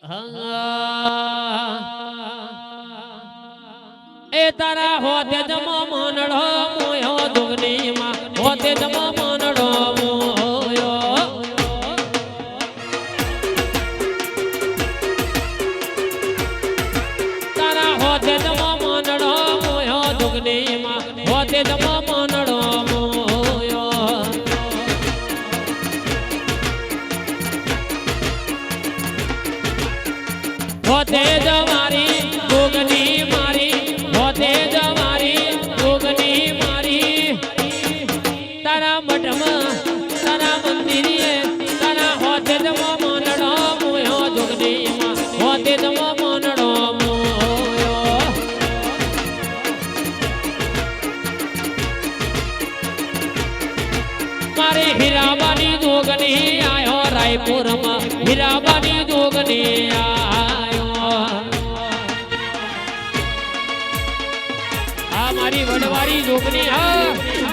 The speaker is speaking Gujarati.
એ તારા હોતે જમો મનડો મોયો દુગની માં હોતે જમો મનડો મોયો તારા હોતે જમો મનડો મોયો દુગની માં હોતે જમો મનડો મોયો હોતે જમારી દુગની મારી હોતે જમારી દુગની મારી તારા મઠમાં તારા મંદિરે તારા હોતે જમો મનડો મોયો દુગની માં હોતે જમો મનડો મોયો મારે હીરાબાની દુગની આયો રાયપુરમાં હીરાબાની દુગની મારી વડવારી જોગની હા